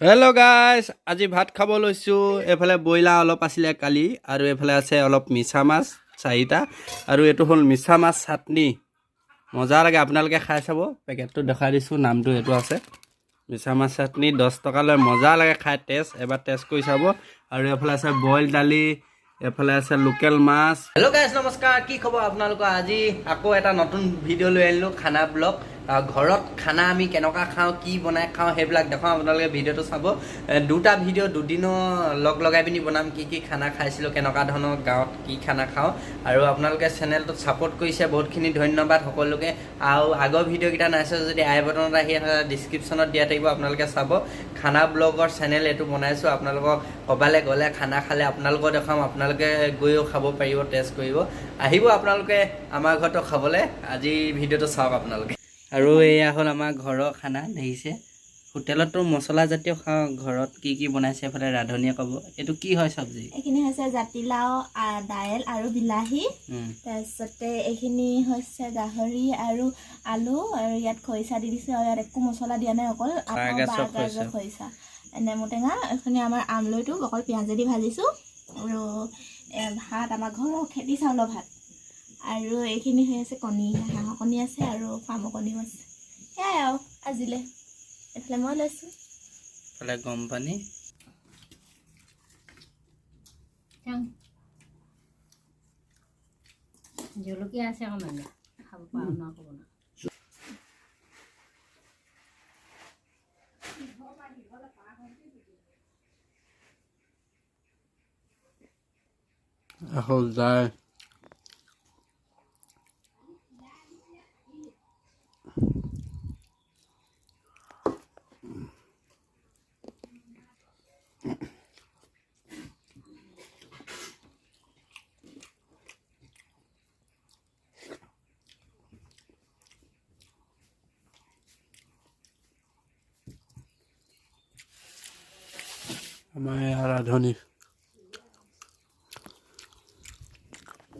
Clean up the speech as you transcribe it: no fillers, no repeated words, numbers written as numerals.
Hello' guys, আজি ভাত খাব লৈছোঁ। এইফালে ব্ৰইলাৰ অলপ আছিলে কালি, আৰু এইফালে আছে অলপ মিছা মাছ 4টা, আৰু এইটো হ'ল মিছা মাছ চাটনি। মজা লাগে, আপোনালোকে খাই চাব। পেকেটটো দেখাই দিছোঁ, নামটো এইটো আছে মিছা মাছ চাটনি। 10 টকা লয়, মজা লাগে খাই। এবাৰ টেষ্ট কৰি চাব। আৰু এইফালে আছে বইল দালি, এইফালে আছে লোকেল মাছ। হেল্ল' গাইজ, নমস্কাৰ। কি খবৰ আপোনালোকৰ? আজি আকৌ এটা নতুন ভিডিঅ' লৈ আনিলোঁ, খানা ব্লগ। ঘৰত খানা আমি কেনেকুৱা খাওঁ, কি বনাই খাওঁ, সেইবিলাক দেখাওঁ। আপোনালোকে ভিডিঅ'টো চাব। দুটা ভিডিঅ' দুদিনৰ লগাই পিনি বনাম, কি খানা খাইছিলোঁ, কেনেকুৱা ধৰণৰ গাঁৱত কি খানা খাওঁ। আৰু আপোনালোকে চেনেলটোত ছাপোৰ্ট কৰিছে, বহুতখিনি ধন্যবাদ সকলোকে। আৰু আগৰ ভিডিঅ'কেইটা নাইছে যদি আই বটনত আহি ডিছক্ৰিপশ্যনত দিয়া থাকিব, আপোনালোকে চাব। খানা ব্লগৰ চেনেল এইটো বনাইছোঁ। আপোনালোকক ক'বালৈ গ'লে খানা খালে আপোনালোকক দেখাম, আপোনালোকে গৈও খাব পাৰিব, টেষ্ট কৰিব। আহিব আপোনালোকে আমাৰ ঘৰতো খাবলৈ। আজি ভিডিঅ'টো চাওক আপোনালোকে। আৰু এয়া হ'ল আমাৰ ঘৰৰ খানা, দেখিছে। হোটেলতো মছলা জাতীয় খাওঁ, ঘৰত কি বনাইছে এফালে ৰান্ধনীয়ে ক'ব। এইটো কি হয় চব্জি? এইখিনি হৈছে জাতিলাও, দাইল আৰু বিলাহী। তাৰপিছতে এইখিনি হৈছে গাহৰি আৰু আলু, আৰু ইয়াত খৰিচা দি দিছোঁ। আৰু ইয়াত একো মছলা দিয়া নাই, অকল বাঁহগাজৰ খৰিচা, নেমু টেঙা। এইখিনি আমাৰ আমলৈটো অকল পিঁয়াজেদি ভাজিছোঁ। আৰু ভাত আমাৰ ঘৰৰ খেতি চাউলৰ ভাত। আৰু এইখিনি হৈ আছে কণী, হাঁহৰ কণী আছে আৰু ফাৰ্মৰ কণীও আছে। সেয়াই আৰু আজিলৈ। এইফালে মই লৈছোঁ, এইফালে গৰম পানী। জলকীয়া আছে অকণমান, খাব পাৰোঁ ন ক'ব না। আকৌ যায় আমাৰ ৰান্ধনী।